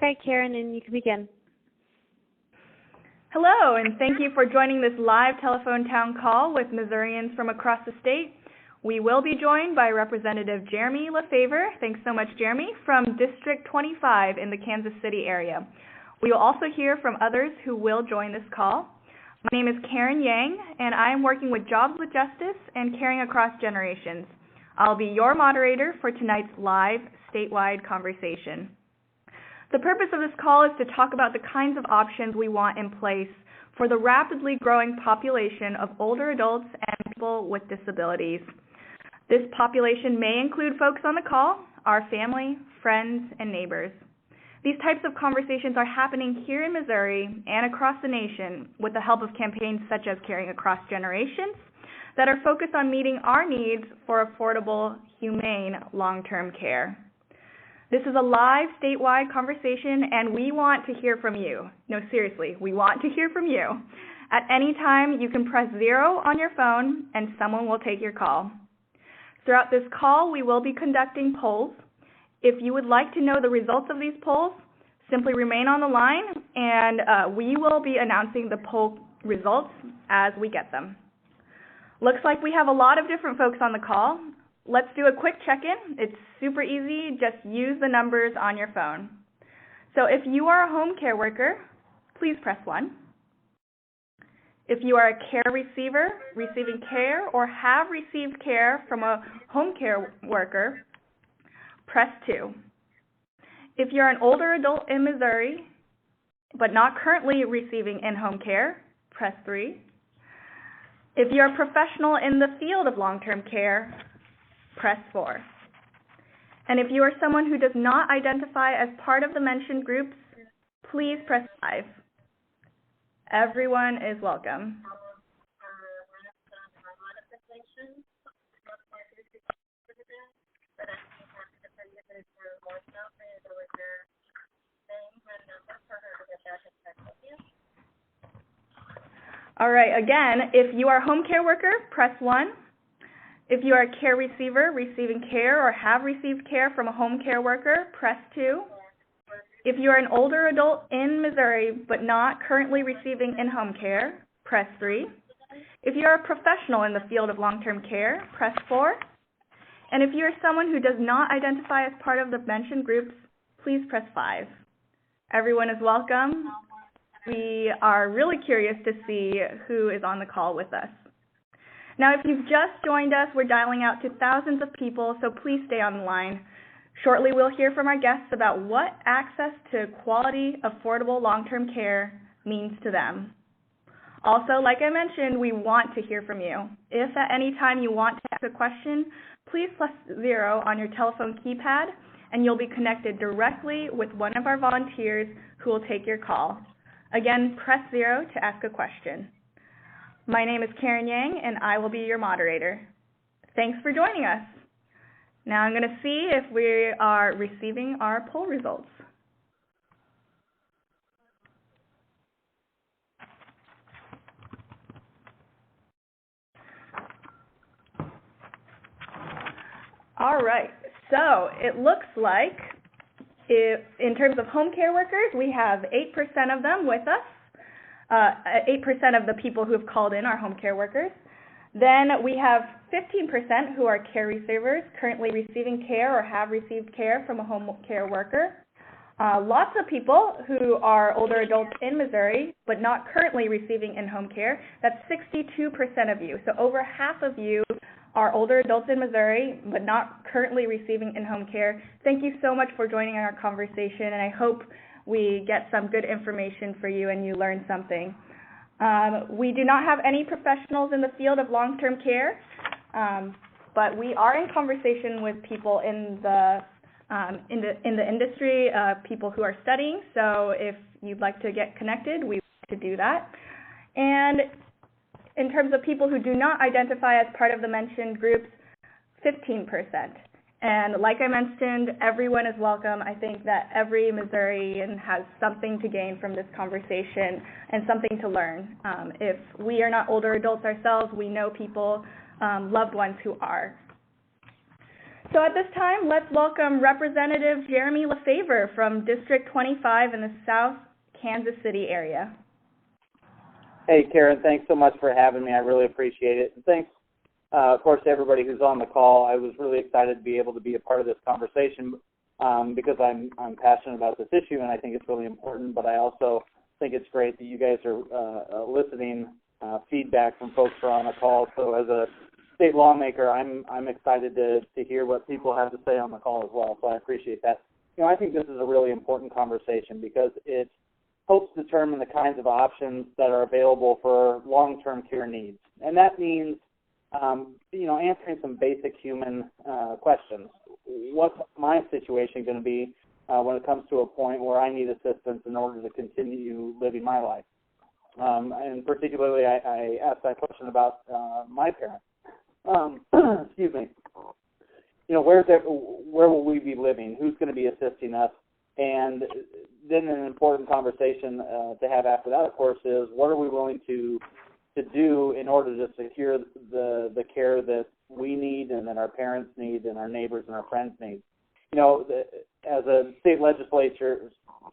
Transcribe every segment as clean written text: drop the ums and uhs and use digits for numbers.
Okay, Karen, and you can begin. Hello, and thank you for joining this live telephone town call with Missourians from across the state. We will be joined by Representative Jeremy LaFavor, thanks so much, Jeremy, from District 25 in the Kansas City area. We will also hear from others who will join this call. My name is Karen Yang, and I am working with Jobs with Justice and Caring Across Generations. I'll be your moderator for tonight's live statewide conversation. The purpose of this call is to talk about the kinds of options we want in place for the rapidly growing population of older adults and people with disabilities. This population may include folks on the call, our family, friends, and neighbors. These types of conversations are happening here in Missouri and across the nation with the help of campaigns such as Caring Across Generations that are focused on meeting our needs for affordable, humane, long-term care. This is a live statewide conversation, and we want to hear from you. No, seriously, we want to hear from you. At any time, you can press 0 on your phone, and someone will take your call. Throughout this call, we will be conducting polls. If you would like to know the results of these polls, simply remain on the line, and we will be announcing the poll results as we get them. Looks like we have a lot of different folks on the call. Let's do a quick check-in. It's super easy. Just use the numbers on your phone. So if you are a home care worker, please press 1. If you are a care receiver, receiving care, or have received care from a home care worker, press 2. If you're an older adult in Missouri, but not currently receiving in-home care, press 3. If you're a professional in the field of long-term care, press 4. And if you are someone who does not identify as part of the mentioned groups, please press 5. Everyone is welcome. All right, again, if you are a home care worker, press 1. If you are a care receiver, receiving care, or have received care from a home care worker, press 2. If you are an older adult in Missouri but not currently receiving in-home care, press 3. If you are a professional in the field of long-term care, press 4. And if you are someone who does not identify as part of the mentioned groups, please press 5. Everyone is welcome. We are really curious to see who is on the call with us. Now, if you've just joined us, we're dialing out to thousands of people, so please stay on the line. Shortly, we'll hear from our guests about what access to quality, affordable long-term care means to them. Also, like I mentioned, we want to hear from you. If at any time you want to ask a question, please press 0 on your telephone keypad, and you'll be connected directly with one of our volunteers who will take your call. Again, press 0 to ask a question. My name is Karen Yang, and I will be your moderator. Thanks for joining us. Now I'm going to see if we are receiving our poll results. All right, so it looks like in terms of home care workers, we have 8% of them with us. 8% of the people who have called in are home care workers. Then we have 15% who are care receivers, currently receiving care or have received care from a home care worker. Lots of people who are older adults in Missouri, but not currently receiving in-home care. That's 62% of you. So over half of you are older adults in Missouri, but not currently receiving in-home care. Thank you so much for joining our conversation, and I hope we get some good information for you and you learn something. We do not have any professionals in the field of long-term care, but we are in conversation with people in the industry, people who are studying. So if you'd like to get connected, we want to do that. And in terms of people who do not identify as part of the mentioned groups, 15%. And like I mentioned, everyone is welcome. I think that every Missourian has something to gain from this conversation and something to learn. If we are not older adults ourselves, we know people, loved ones who are. So at this time, let's welcome Representative Jeremy LaFavor from District 25 in the South Kansas City area. Hey, Karen, thanks so much for having me. I really appreciate it. And thanks, of course, to everybody who's on the call. I was really excited to be able to be a part of this conversation because I'm passionate about this issue, and I think it's really important, but I also think it's great that you guys are listening feedback from folks who are on the call. So as a state lawmaker, I'm excited to hear what people have to say on the call as well, so I appreciate that. I think this is a really important conversation because it helps determine the kinds of options that are available for long-term care needs. And that means, answering some basic human questions. What's my situation going to be when it comes to a point where I need assistance in order to continue living my life? And particularly, I asked that question about my parents. Excuse me. Where will we be living? Who's going to be assisting us? And then an important conversation to have after that, of course, is what are we willing to do in order to secure the care that we need and that our parents need and our neighbors and our friends need. As a state legislator,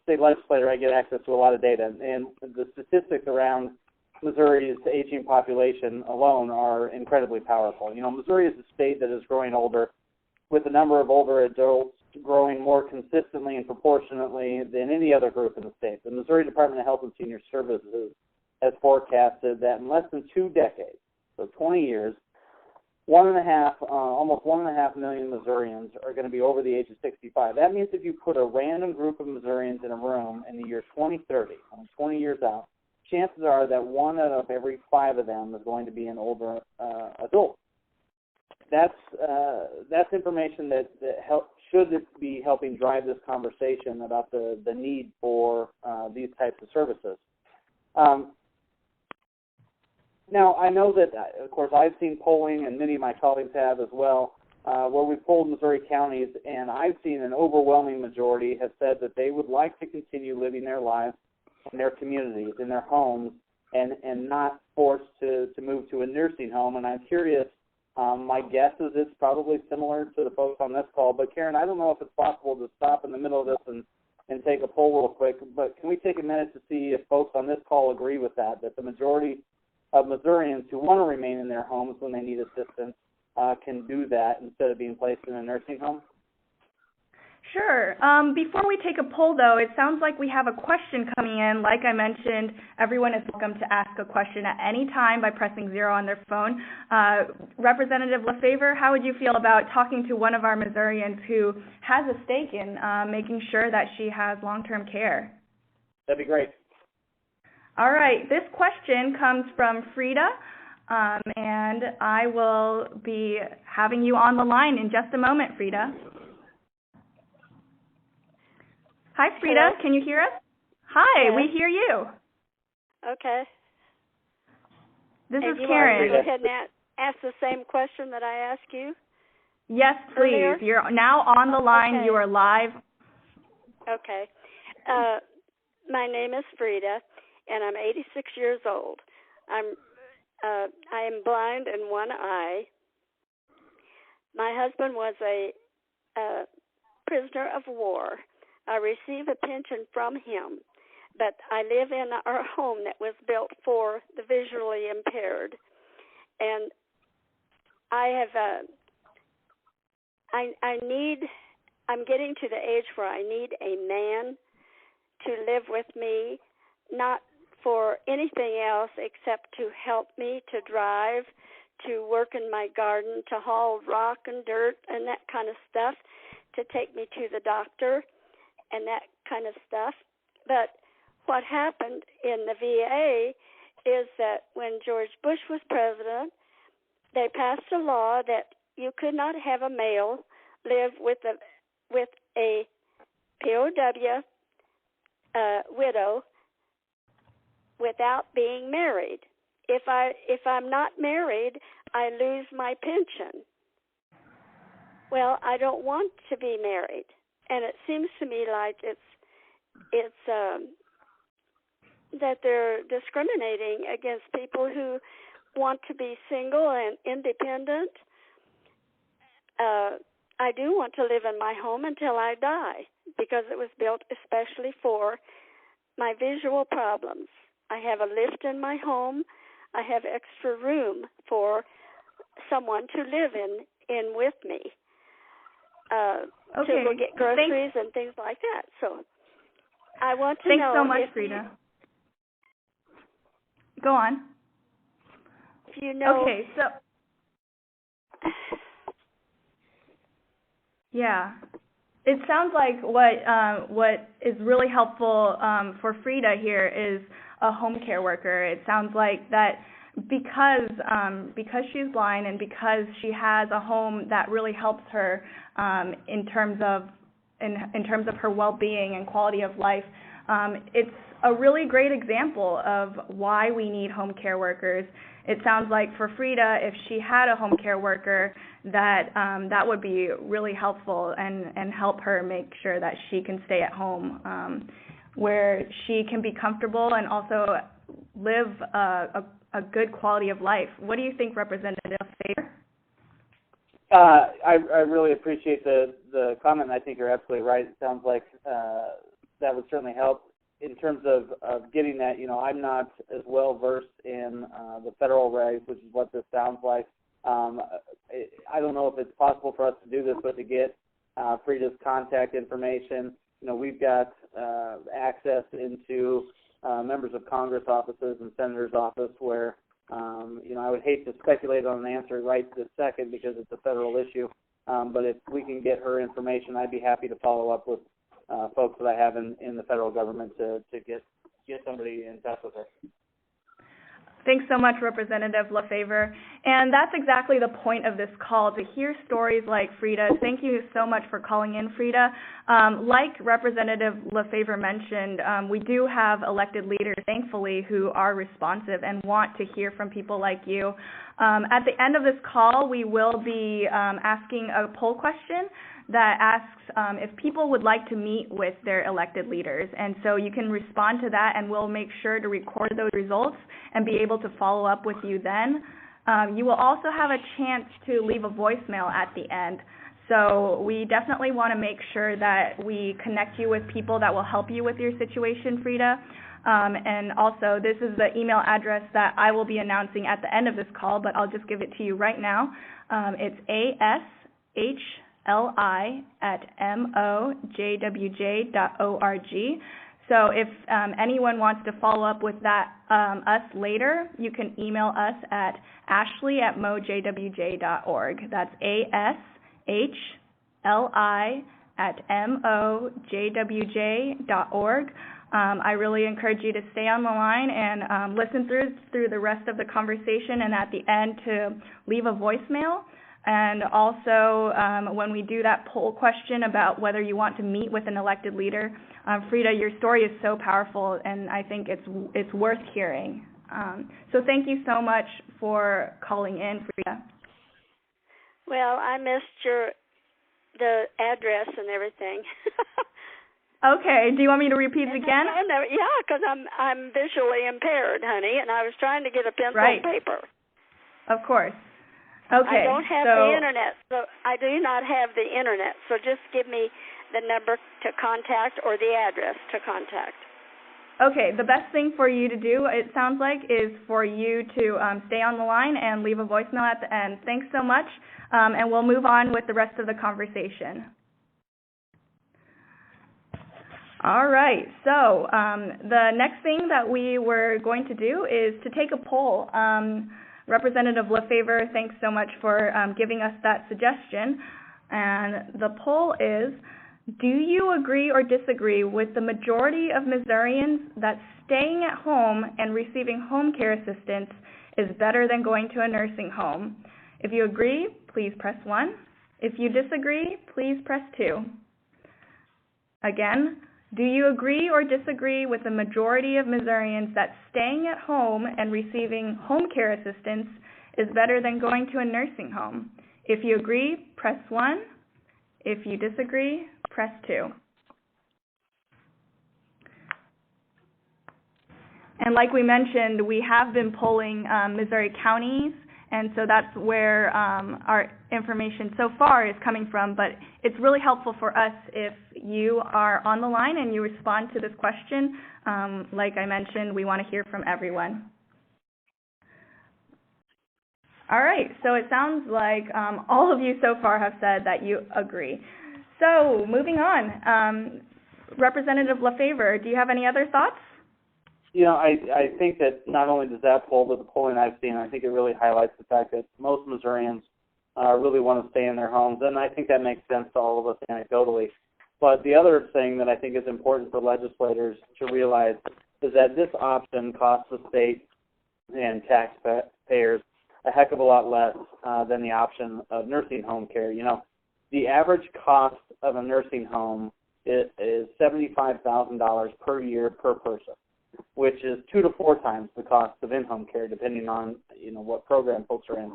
I get access to a lot of data, and the statistics around Missouri's aging population alone are incredibly powerful. Missouri is a state that is growing older, with the number of older adults growing more consistently and proportionately than any other group in the state. The Missouri Department of Health and Senior Services has forecasted that in less than 2 decades, so 20 years, almost 1.5 million Missourians are going to be over the age of 65. That means if you put a random group of Missourians in a room in the year 2030, 20 years out, chances are that 1 out of every 5 of them is going to be an older adult. That's information that should be helping drive this conversation about the need for these types of services. Now, I know that, of course, I've seen polling, and many of my colleagues have as well, where we've polled Missouri counties, and I've seen an overwhelming majority have said that they would like to continue living their lives in their communities, in their homes, and not forced to move to a nursing home. And I'm curious, my guess is it's probably similar to the folks on this call. But, Karen, I don't know if it's possible to stop in the middle of this and take a poll real quick, but can we take a minute to see if folks on this call agree with that the majority of Missourians who want to remain in their homes when they need assistance can do that instead of being placed in a nursing home? Sure. Before we take a poll, though, it sounds like we have a question coming in. Like I mentioned, everyone is welcome to ask a question at any time by pressing 0 on their phone. Representative LaFavor, how would you feel about talking to one of our Missourians who has a stake in making sure that she has long-term care? That'd be great. All right. This question comes from Frida, and I will be having you on the line in just a moment, Frida. Hi, Frida. Hello? Can you hear us? Hi, Yes. we hear you. Okay. This is you Karen. want to go ahead and ask the same question that I asked you? Yes, please. Earlier? You're now on the line. Okay. You are live. Okay. My name is Frida, and I'm 86 years old. I am blind in one eye. My husband was a prisoner of war. I receive a pension from him, but I live in our home that was built for the visually impaired, and I'm getting to the age where I need a man to live with me, not for anything else except to help me to drive, to work in my garden, to haul rock and dirt and that kind of stuff, to take me to the doctor and that kind of stuff. But what happened in the VA is that when George Bush was president, they passed a law that you could not have a male live with a POW widow without being married. If I'm not married, I lose my pension. Well, I don't want to be married, and it seems to me like it's that they're discriminating against people who want to be single and independent. I do want to live in my home until I die because it was built especially for my visual problems. I have a lift in my home. I have extra room for someone to live in with me to go get groceries and things like that. So I want to know. Thanks so much, Frida. Go on. If you know. Okay, so. Yeah. It sounds like what is really helpful for Frida here is a home care worker. It sounds like that because she's blind and because she has a home that really helps her in terms of her well-being and quality of life. It's a really great example of why we need home care workers. It sounds like for Frida, if she had a home care worker, that would be really helpful and help her make sure that she can stay at home where she can be comfortable and also live a good quality of life. What do you think, Representative Faber? I really appreciate the comment. I think you're absolutely right. It sounds like that would certainly help. In terms of getting that, I'm not as well versed in the federal regs, which is what this sounds like. I don't know if it's possible for us to do this, but to get Frida's contact information, we've got access into members of Congress offices and senators' office where, I would hate to speculate on an answer right this second because it's a federal issue. But if we can get her information, I'd be happy to follow up with folks that I have in the federal government to get somebody in touch with her. Thanks so much, Representative LaFavor. And that's exactly the point of this call, to hear stories like Frida. Thank you so much for calling in, Frida. Like Representative LaFavor mentioned, we do have elected leaders, thankfully, who are responsive and want to hear from people like you. At the end of this call, we will be asking a poll question that asks if people would like to meet with their elected leaders. And so you can respond to that, and we'll make sure to record those results and be able to follow up with you then. You will also have a chance to leave a voicemail at the end. So we definitely want to make sure that we connect you with people that will help you with your situation, Frida. And also, this is the email address that I will be announcing at the end of this call, but I'll just give it to you right now. It's ashli@mojwj.org. So if anyone wants to follow up with that us later, you can email us at ashli@mojwj.org. That's ashli@mojwj.org. I really encourage you to stay on the line and listen through the rest of the conversation, and at the end to leave a voicemail. And also, when we do that poll question about whether you want to meet with an elected leader, Frida, your story is so powerful, and I think it's worth hearing. So thank you so much for calling in, Frida. Well, I missed the address and everything. Okay. Do you want me to repeat it again? Yeah, because I'm visually impaired, honey, and I was trying to get a pencil and paper. Of course. Okay. I don't have the internet, so I do not have the internet. So just give me the number to contact or the address to contact. Okay. The best thing for you to do, it sounds like, is for you to stay on the line and leave a voicemail at the end. Thanks so much, and we'll move on with the rest of the conversation. All right. So the next thing that we were going to do is to take a poll. Representative LaFavor, thanks so much for giving us that suggestion. And the poll is, do you agree or disagree with the majority of Missourians that staying at home and receiving home care assistance is better than going to a nursing home? If you agree, please press 1. If you disagree, please press 2. Again, do you agree or disagree with the majority of Missourians that staying at home and receiving home care assistance is better than going to a nursing home? If you agree, press 1. If you disagree, press 2. And like we mentioned, we have been polling Missouri counties And so that's where our information so far is coming from, but it's really helpful for us if you are on the line and you respond to this question. Like I mentioned, we want to hear from everyone. All right, so it sounds like all of you so far have said that you agree. So moving on, Representative LaFever, do you have any other thoughts? You know, I think that not only does that poll, but the polling I've seen, I think it really highlights the fact that most Missourians really want to stay in their homes, and I think that makes sense to all of us anecdotally. But the other thing that I think is important for legislators to realize is that this option costs the state and taxpayers a heck of a lot less than the option of nursing home care. You know, the average cost of a nursing home is $75,000 per year per person, which is 2 to 4 times the cost of in-home care, depending on, you know, what program folks are in.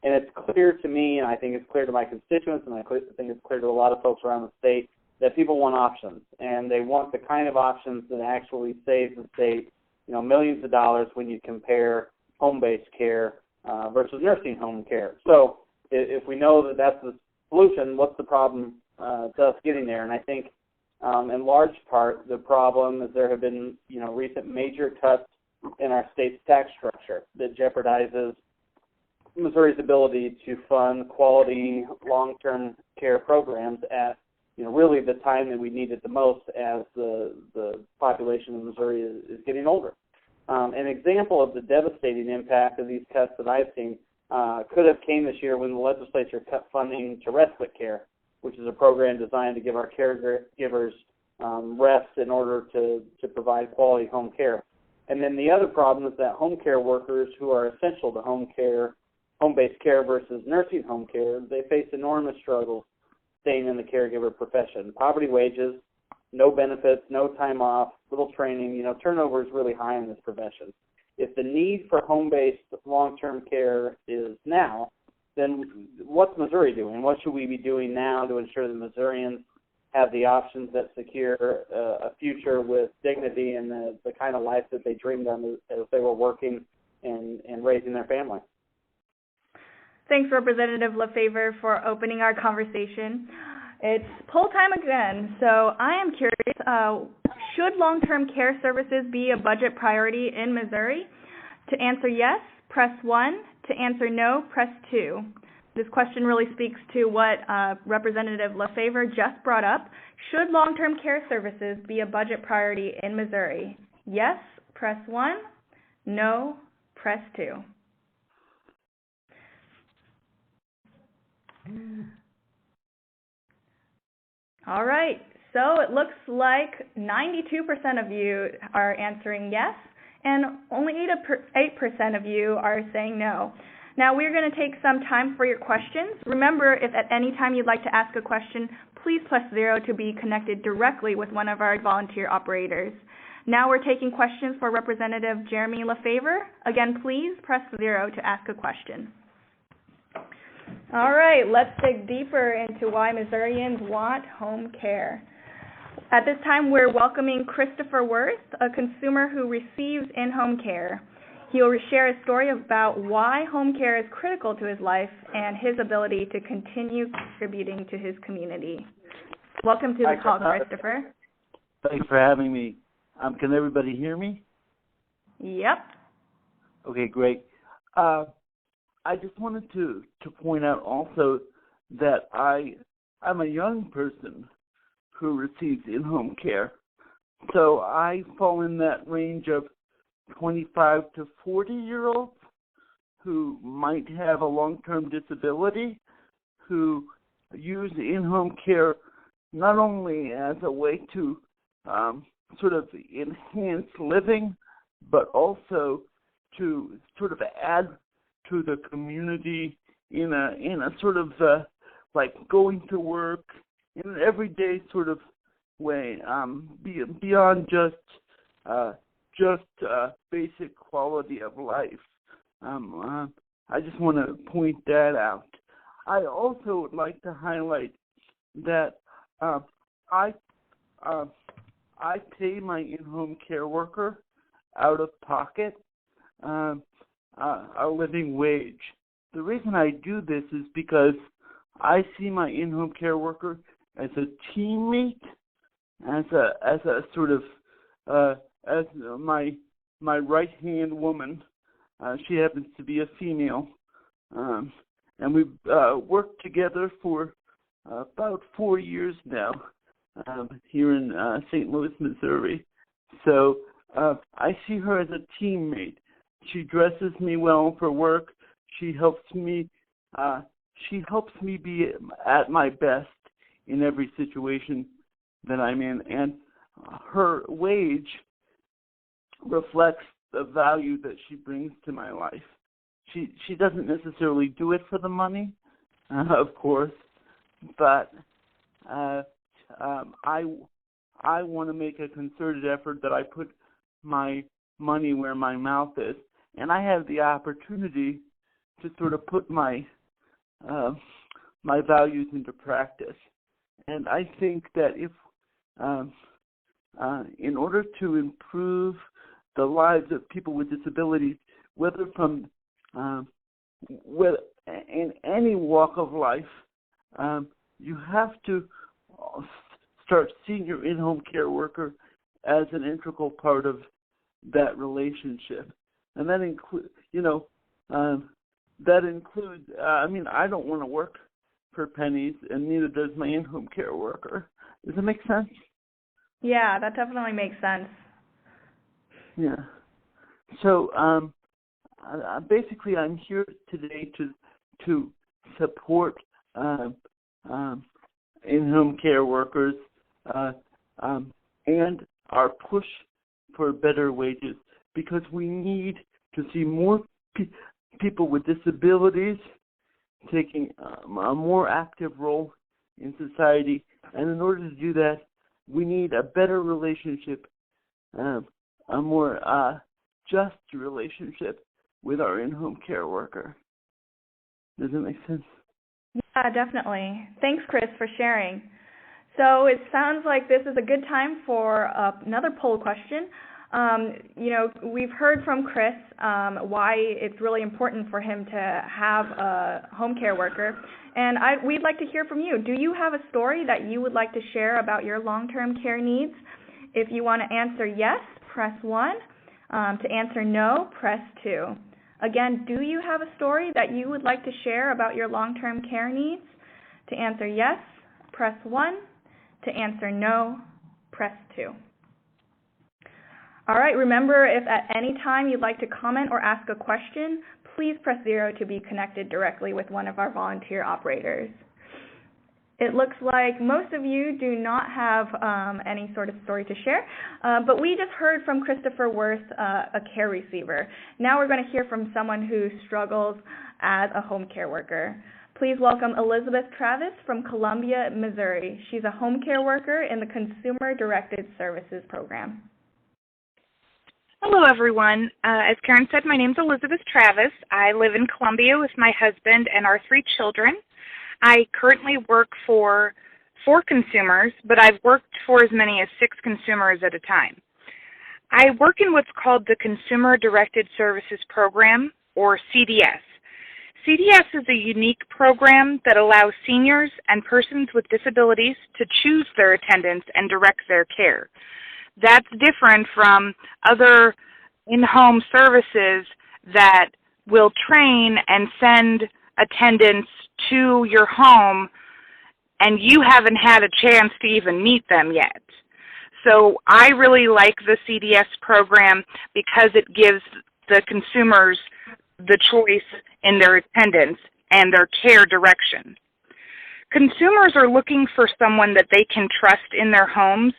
And it's clear to me, and I think it's clear to my constituents, and I think it's clear to a lot of folks around the state, that people want options, and they want the kind of options that actually save the state, you know, millions of dollars when you compare home-based care versus nursing home care. So if we know that that's the solution, what's the problem to us getting there? And I think in large part, the problem is there have been, you know, recent major cuts in our state's tax structure that jeopardizes Missouri's ability to fund quality long-term care programs at, you know, really the time that we need it the most as the population of Missouri is getting older. An example of the devastating impact of these cuts that I've seen could have came this year when the legislature cut funding to respite care, which is a program designed to give our caregivers rest in order to provide quality home care. And then the other problem is that home care workers who are essential to home-based care versus nursing home care, they face enormous struggles staying in the caregiver profession. Poverty wages, no benefits, no time off, little training, you know, turnover is really high in this profession. If the need for home-based long-term care is now, then what's Missouri doing? What should we be doing now to ensure that Missourians have the options that secure a future with dignity and the kind of life that they dreamed of as they were working and raising their family? Thanks, Representative LaFever, for opening our conversation. It's poll time again, so I am curious, should long-term care services be a budget priority in Missouri? To answer yes, press 1. To answer no, press 2. This question really speaks to what Representative LaFever just brought up. Should long-term care services be a budget priority in Missouri? Yes, press 1. No, press 2. All right, so it looks like 92% of you are answering yes, and only 8% of you are saying no. Now we're going to take some time for your questions. Remember, if at any time you'd like to ask a question, please press 0 to be connected directly with one of our volunteer operators. Now we're taking questions for Representative Jeremy LaFever. Again, please press 0 to ask a question. All right, let's dig deeper into why Missourians want home care. At this time, we're welcoming Christopher Worth, a consumer who receives in-home care. He'll share a story about why home care is critical to his life and his ability to continue contributing to his community. Welcome to the call, Christopher. Thanks for having me. Can everybody hear me? Yep. Okay, great. I just wanted to point out also that I'm a young person who receives in-home care. So I fall in that range of 25 to 40-year-olds who might have a long-term disability, who use in-home care not only as a way to sort of enhance living, but also to sort of add to the community in a sort of like going to work in an everyday sort of way, beyond just basic quality of life. I just want to point that out. I also would like to highlight that I pay my in-home care worker out of pocket a living wage. the reason I do this is because I see my in-home care worker as a teammate, as a sort of as my right-hand woman. She happens to be a female, and we've worked together for about 4 years now here in St. Louis, Missouri. So I see her as a teammate. She dresses me well for work. She helps me be at my best in every situation that I'm in, and her wage reflects the value that she brings to my life. She doesn't necessarily do it for the money, of course, but I want to make a concerted effort that I put my money where my mouth is, and I have the opportunity to sort of put my my values into practice. And I think that if in order to improve the lives of people with disabilities, whether in any walk of life, you have to start seeing your in-home care worker as an integral part of that relationship, and that includes, I mean, I don't want to work for pennies, and neither does my in-home care worker. Does that make sense? Yeah, that definitely makes sense. Yeah. So basically, I'm here today to support in-home care workers and our push for better wages, because we need to see more people with disabilities taking a more active role in society. And in order to do that, we need a better relationship, a more just relationship with our in-home care worker. Does that make sense? Yeah, definitely. Thanks, Chris, for sharing. So it sounds like this is a good time for another poll question. We've heard from Chris why it's really important for him to have a home care worker, and we'd like to hear from you. Do you have a story that you would like to share about your long-term care needs? If you want to answer yes, press 1. To answer no, press 2. Again, do you have a story that you would like to share about your long-term care needs? To answer yes, press 1. To answer no, press 2. All right, remember, if at any time you'd like to comment or ask a question, please press 0 to be connected directly with one of our volunteer operators. It looks like most of you do not have any sort of story to share, but we just heard from Christopher Worth, a care receiver. Now we're going to hear from someone who struggles as a home care worker. Please welcome Elizabeth Travis from Columbia, Missouri. She's a home care worker in the Consumer Directed Services Program. Hello, everyone. As Karen said, my name's Elizabeth Travis. I live in Columbia with my husband and our 3 children. I currently work for 4 consumers, but I've worked for as many as 6 consumers at a time. I work in what's called the Consumer Directed Services Program, or CDS. CDS is a unique program that allows seniors and persons with disabilities to choose their attendants and direct their care. That's different from other in-home services that will train and send attendants to your home, and you haven't had a chance to even meet them yet. So I really like the CDS program because it gives the consumers the choice in their attendance and their care direction. Consumers are looking for someone that they can trust in their homes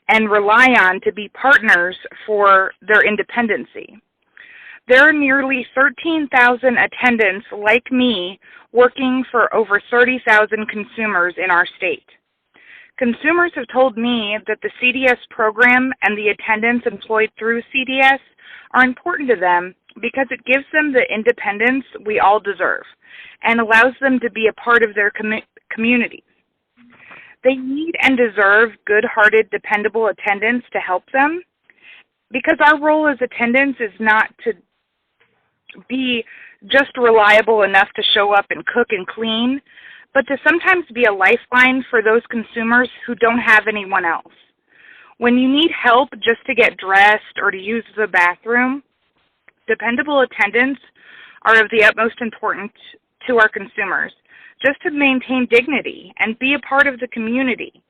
and rely on to be partners for their independency. There are nearly 13,000 attendants like me working for over 30,000 consumers in our state. Consumers have told me that the CDS program and the attendants employed through CDS are important to them because it gives them the independence we all deserve and allows them to be a part of their communities. They need and deserve good-hearted, dependable attendants to help them, because our role as attendants is not to be just reliable enough to show up and cook and clean, but to sometimes be a lifeline for those consumers who don't have anyone else. When you need help just to get dressed or to use the bathroom, dependable attendants are of the utmost importance to our consumers, just to maintain dignity and be a part of the community.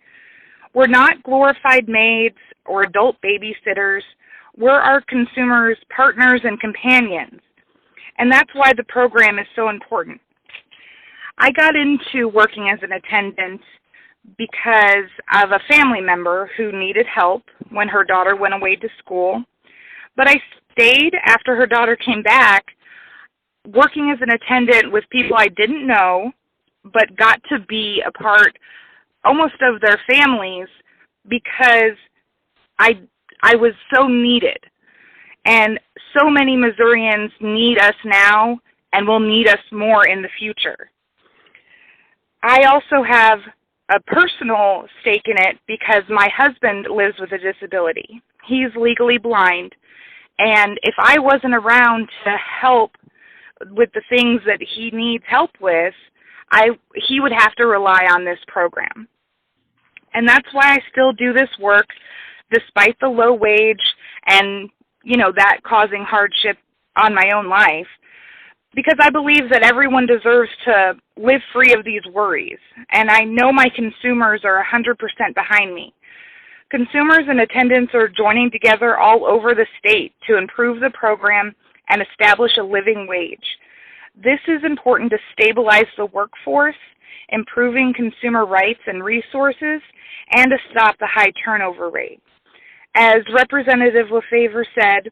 We're not glorified maids or adult babysitters. We're our consumers' partners and companions, and that's why the program is so important. I got into working as an attendant because of a family member who needed help when her daughter went away to school, but I stayed after her daughter came back, working as an attendant with people I didn't know, but got to be a part almost of their families because I was so needed. And so many Missourians need us now and will need us more in the future. I also have a personal stake in it because my husband lives with a disability. He's legally blind, and if I wasn't around to help with the things that he needs help with, he would have to rely on this program. And that's why I still do this work despite the low wage and, that causing hardship on my own life, because I believe that everyone deserves to live free of these worries, and I know my consumers are 100% behind me. Consumers and attendants are joining together all over the state to improve the program and establish a living wage. This is important to stabilize the workforce, improving consumer rights and resources, and to stop the high turnover rate. As Representative LaFavor said,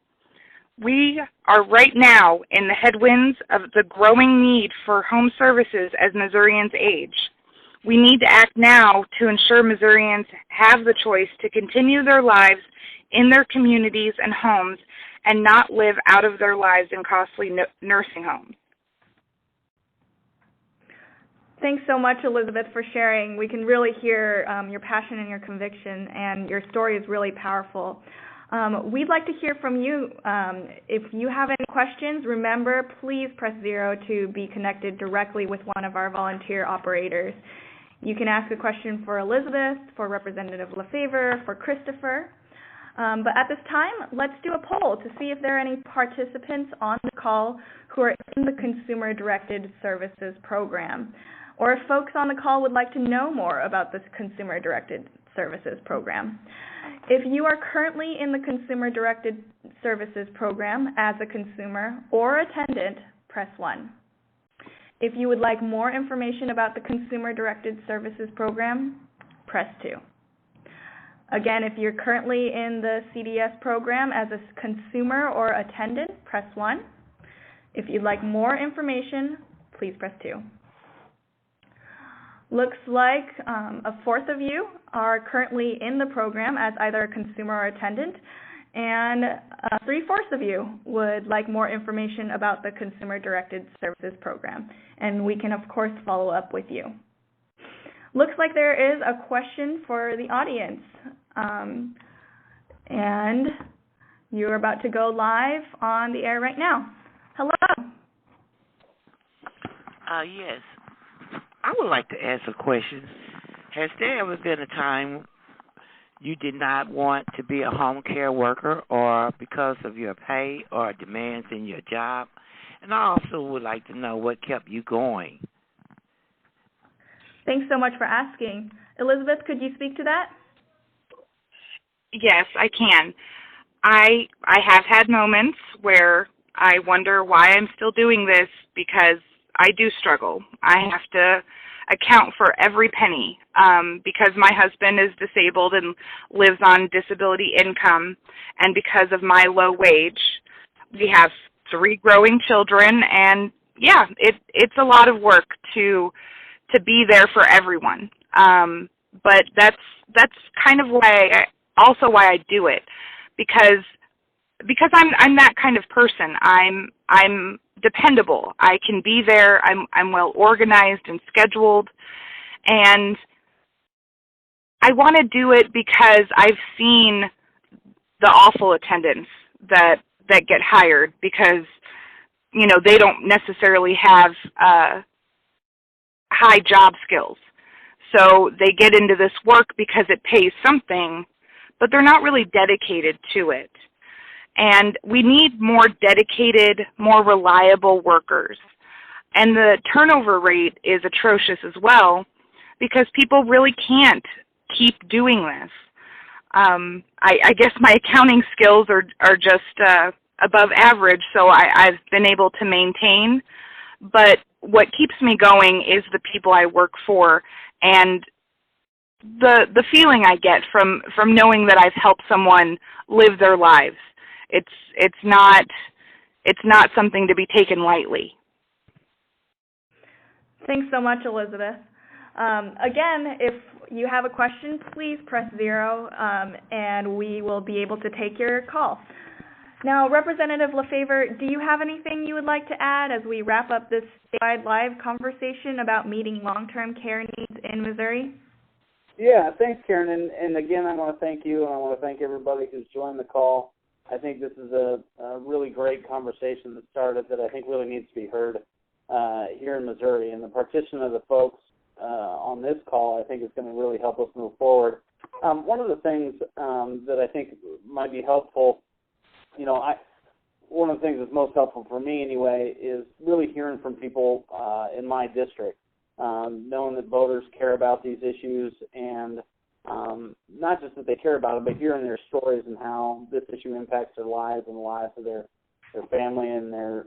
we are right now in the headwinds of the growing need for home services as Missourians age. We need to act now to ensure Missourians have the choice to continue their lives in their communities and homes and not live out of their lives in costly nursing homes. Thanks so much, Elizabeth, for sharing. We can really hear your passion and your conviction, and your story is really powerful. We'd like to hear from you. If you have any questions, remember, please press 0 to be connected directly with one of our volunteer operators. You can ask a question for Elizabeth, for Representative LaFavor, for Christopher. But at this time, let's do a poll to see if there are any participants on the call who are in the Consumer-Directed Services Program, or if folks on the call would like to know more about this Consumer-Directed Services Program. If you are currently in the Consumer-Directed Services Program as a consumer or attendant, press 1. If you would like more information about the Consumer-Directed Services Program, press 2. Again, if you're currently in the CDS program as a consumer or attendant, press 1. If you'd like more information, please press 2. Looks like a fourth of you are currently in the program as either a consumer or attendant, and 3/4 of you would like more information about the Consumer-Directed Services Program, and we can, of course, follow up with you. Looks like there is a question for the audience, and you're about to go live on the air right now. Hello. Yes. I would like to ask a question. Has there ever been a time you did not want to be a home care worker, or because of your pay or demands in your job? And I also would like to know what kept you going. Thanks so much for asking. Elizabeth, could you speak to that? Yes, I can. I have had moments where I wonder why I'm still doing this, because I do struggle. I have to account for every penny because my husband is disabled and lives on disability income, and because of my low wage. We have 3 growing children, and yeah, it's a lot of work to be there for everyone. But that's kind of why I do it, because I'm that kind of person. I'm dependable. I can be there. I'm well organized and scheduled, and I want to do it because I've seen the awful attendants that get hired because they don't necessarily have high job skills. So they get into this work because it pays something, but they're not really dedicated to it. And we need more dedicated, more reliable workers. And the turnover rate is atrocious as well because people really can't keep doing this. I guess my accounting skills are just above average, so I've been able to maintain. But what keeps me going is the people I work for and the feeling I get from knowing that I've helped someone live their lives. It's not something to be taken lightly. Thanks so much, Elizabeth. Again, if you have a question, please press 0, and we will be able to take your call. Now, Representative LaFever, do you have anything you would like to add as we wrap up this statewide live conversation about meeting long-term care needs in Missouri? Yeah, thanks, Karen. And again, I want to thank you, and I want to thank everybody who's joined the call. I think this is a really great conversation that started that I think really needs to be heard here in Missouri. And the partition of the folks on this call, I think, is going to really help us move forward. One of the things that I think might be helpful, one of the things that's most helpful for me anyway is really hearing from people in my district, knowing that voters care about these issues and not just that they care about it, but hearing their stories and how this issue impacts their lives and the lives of their family and their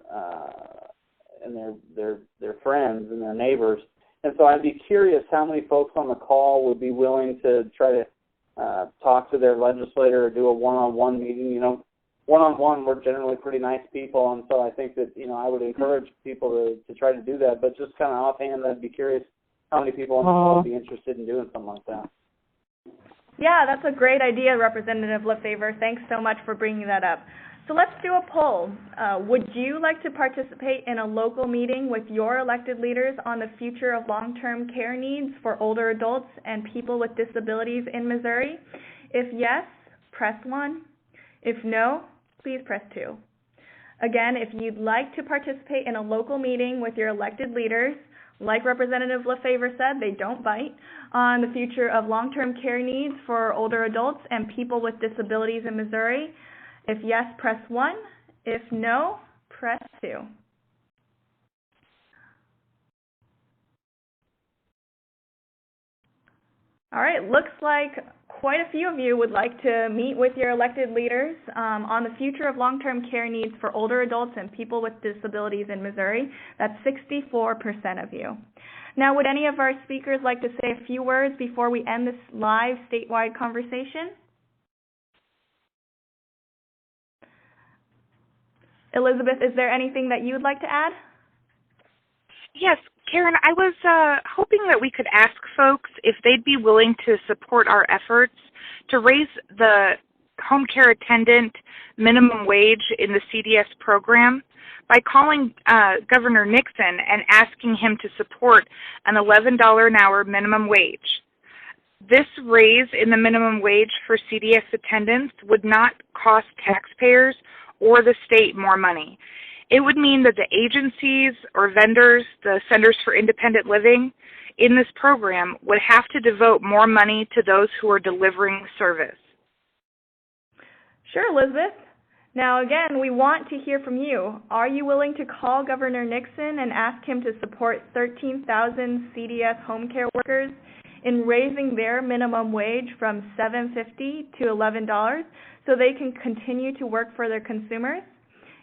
friends and their neighbors. And so I'd be curious how many folks on the call would be willing to try to talk to their legislator or do a one-on-one meeting. One-on-one, we're generally pretty nice people, and so I think that, I would encourage people to try to do that. But just kind of offhand, I'd be curious how many people on the call would be interested in doing something like that. Yeah, that's a great idea, Representative LaFever. Thanks so much for bringing that up. So let's do a poll. Would you like to participate in a local meeting with your elected leaders on the future of long-term care needs for older adults and people with disabilities in Missouri? If yes, press 1. If no, please press 2. Again, if you'd like to participate in a local meeting with your elected leaders, like Representative LaFever said, they don't bite, on the future of long-term care needs for older adults and people with disabilities in Missouri. If yes, press 1. If no, press 2. All right, looks like quite a few of you would like to meet with your elected leaders on the future of long-term care needs for older adults and people with disabilities in Missouri. That's 64% of you. Now, would any of our speakers like to say a few words before we end this live statewide conversation? Elizabeth, is there anything that you would like to add? Yes, Karen, I was hoping that we could ask folks if they'd be willing to support our efforts to raise the home care attendant minimum wage in the CDS program by calling Governor Nixon and asking him to support an $11 an hour minimum wage. This raise in the minimum wage for CDS attendants would not cost taxpayers or the state more money. It would mean that the agencies or vendors, the Centers for Independent Living, in this program would have to devote more money to those who are delivering service. Sure, Elizabeth. Now, again, we want to hear from you. Are you willing to call Governor Nixon and ask him to support 13,000 CDS home care workers in raising their minimum wage from $7.50 to $11 so they can continue to work for their consumers?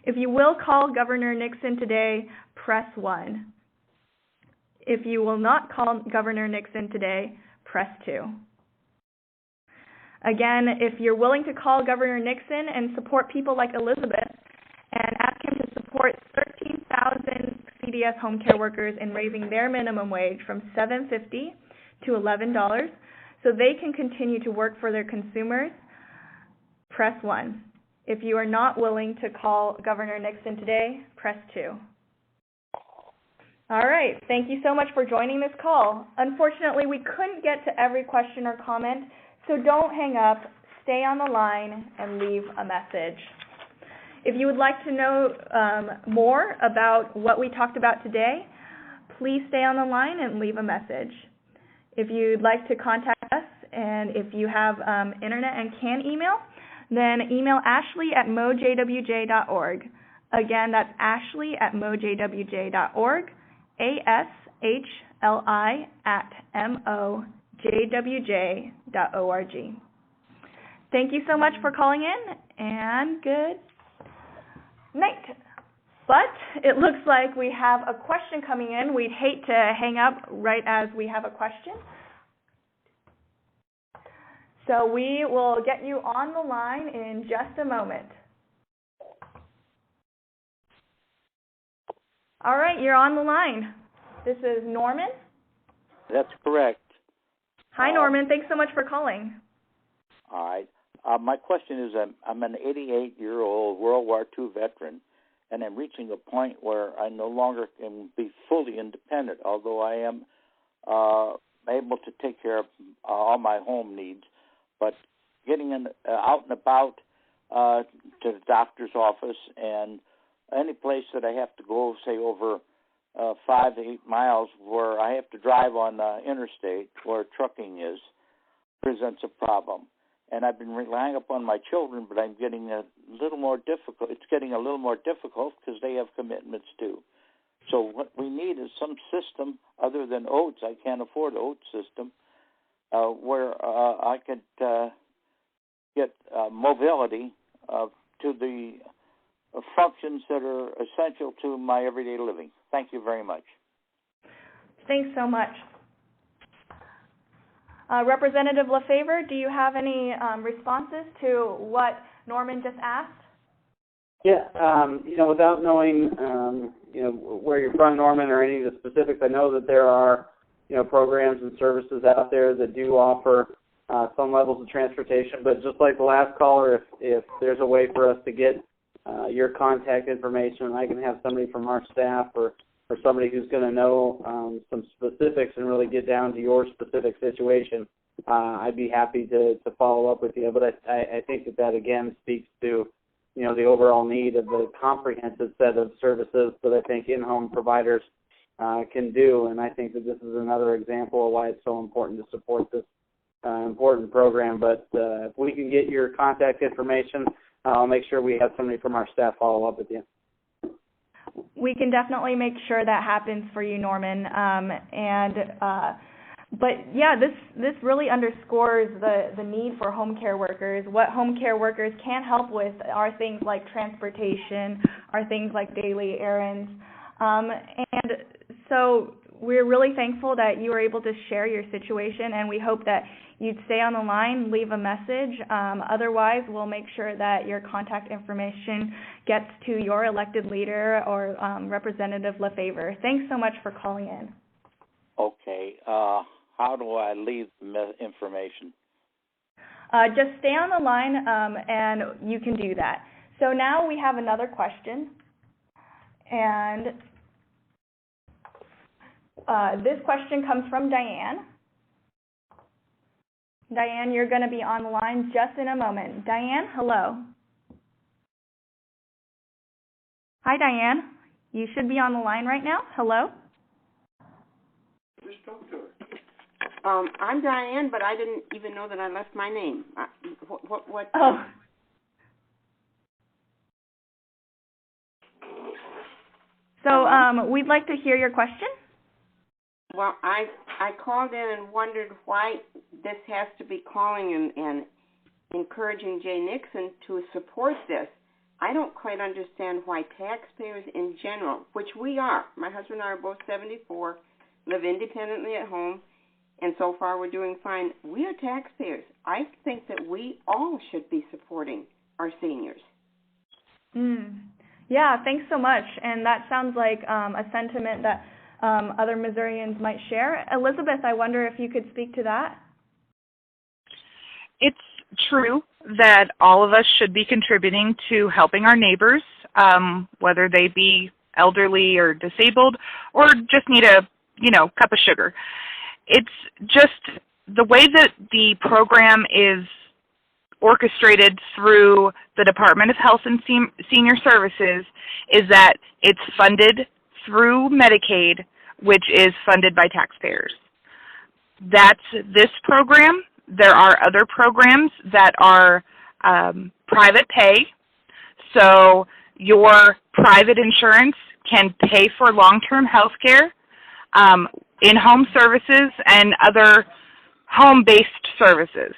If you will call Governor Nixon today, press 1. If you will not call Governor Nixon today, press 2. Again, if you're willing to call Governor Nixon and support people like Elizabeth and ask him to support 13,000 CDS home care workers in raising their minimum wage from $7.50 to $11 so they can continue to work for their consumers, press 1. If you are not willing to call Governor Nixon today, press 2. All right, thank you so much for joining this call. Unfortunately, we couldn't get to every question or comment, so don't hang up, stay on the line, and leave a message. If you would like to know more about what we talked about today, please stay on the line and leave a message. If you'd like to contact us, and if you have internet and can email, then email ashley@mojwj.org. Again, that's ashley@mojwj.org, ashli@mojwj.org. Thank you so much for calling in, and good night. But it looks like we have a question coming in. We'd hate to hang up right as we have a question. So we will get you on the line in just a moment. All right, you're on the line. This is Norman. That's correct. Hi, Norman. Thanks so much for calling. All right. My question is, I'm an 88-year-old World War II veteran, and I'm reaching a point where I no longer can be fully independent, although I am able to take care of all my home needs. But getting out and about to the doctor's office and any place that I have to go, say, over 5 to 8 miles where I have to drive on the interstate where trucking is, presents a problem. And I've been relying upon my children, but I'm getting a little more difficult. It's getting a little more difficult because they have commitments too. So what we need is some system other than OATS. I can't afford OATS system where I could get mobility to the functions that are essential to my everyday living. Thank you very much. Thanks so much. Representative LaFavor, do you have any responses to what Norman just asked? Yeah, without knowing, where you're from, Norman, or any of the specifics, I know that there are, programs and services out there that do offer some levels of transportation. But just like the last caller, if there's a way for us to get your contact information, and I can have somebody from our staff or somebody who's going to know some specifics and really get down to your specific situation, I'd be happy to follow up with you. But I think that again speaks to, the overall need of the comprehensive set of services that I think in-home providers can do. And I think that this is another example of why it's so important to support this important program. But if we can get your contact information, I'll make sure we have somebody from our staff follow up with you. We can definitely make sure that happens for you, Norman. But yeah, this really underscores the need for home care workers. What home care workers can help with are things like transportation, are things like daily errands. And so we're really thankful that you were able to share your situation, and we hope that you'd stay on the line, leave a message. Otherwise, we'll make sure that your contact information gets to your elected leader or Representative LaFavor. Thanks so much for calling in. Okay. How do I leave the information? Just stay on the line, and you can do that. So now we have another question, and this question comes from Diane. Diane, you're going to be on the line just in a moment. Diane, hello. Hi, Diane. You should be on the line right now. Hello. Just talk to her. I'm Diane, but I didn't even know that I left my name. What? Oh. So we'd like to hear your question. Well, I called in and wondered why this has to be calling and encouraging Jay Nixon to support this. I don't quite understand why taxpayers in general, which we are, my husband and I are both 74, live independently at home, and so far we're doing fine. We are taxpayers. I think that we all should be supporting our seniors. Yeah, thanks so much. And that sounds like a sentiment that other Missourians might share. Elizabeth, I wonder if you could speak to that. It's true that all of us should be contributing to helping our neighbors, whether they be elderly or disabled or just need a, cup of sugar. It's just the way that the program is orchestrated through the Department of Health and Senior Services is that it's funded through Medicaid, which is funded by taxpayers. That's this program. There are other programs that are private pay. So your private insurance can pay for long-term health care, in-home services, and other home-based services.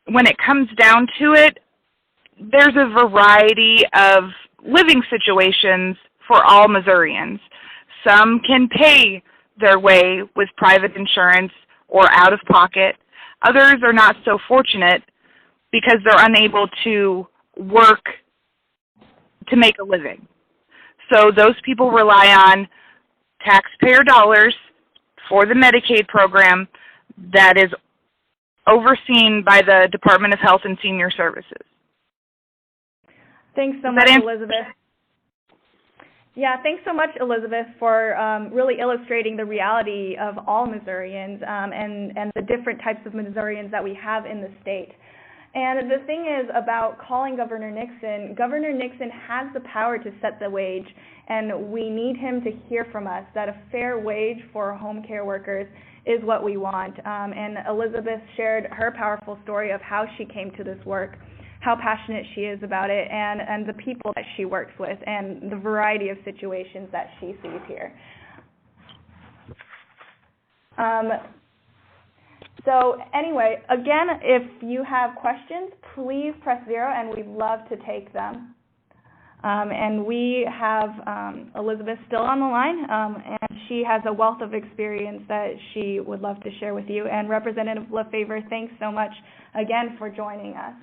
When it comes down to it, there's a variety of living situations for all Missourians. Some can pay their way with private insurance or out of pocket. Others are not so fortunate because they're unable to work to make a living. So those people rely on taxpayer dollars for the Medicaid program that is overseen by the Department of Health and Senior Services. Thanks so much, Elizabeth. Yeah, thanks so much, Elizabeth, for really illustrating the reality of all Missourians and the different types of Missourians that we have in the state. And the thing is about calling Governor Nixon has the power to set the wage, and we need him to hear from us that a fair wage for home care workers is what we want. And Elizabeth shared her powerful story of how she came to this work, how passionate she is about it, and the people that she works with, and the variety of situations that she sees here. So anyway, again, if you have questions, please press 0, and we'd love to take them. And we have Elizabeth still on the line, and she has a wealth of experience that she would love to share with you. And Representative LaFavor, thanks so much again for joining us.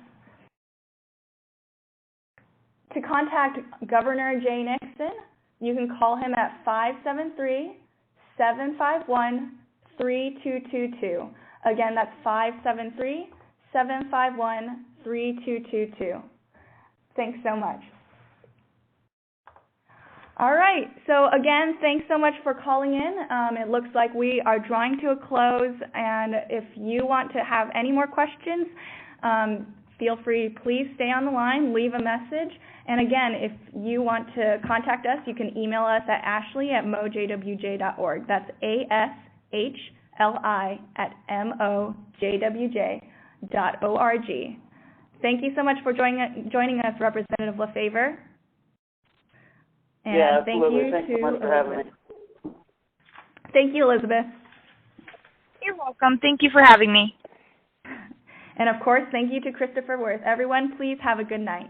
To contact Governor Jay Nixon, you can call him at 573-751-3222. Again, that's 573-751-3222. Thanks so much. All right, so again, thanks so much for calling in. It looks like we are drawing to a close, and if you want to have any more questions, feel free, please stay on the line, leave a message. And again, if you want to contact us, you can email us at ashley@mojwj.org. That's ashli@mojwj.org. Thank you so much for joining us, Representative LaFavor. And yeah, thank absolutely. you Thanks to so much for having me. Thank you, Elizabeth. You're welcome. Thank you for having me. And of course, thank you to Christopher Worth. Everyone, please have a good night.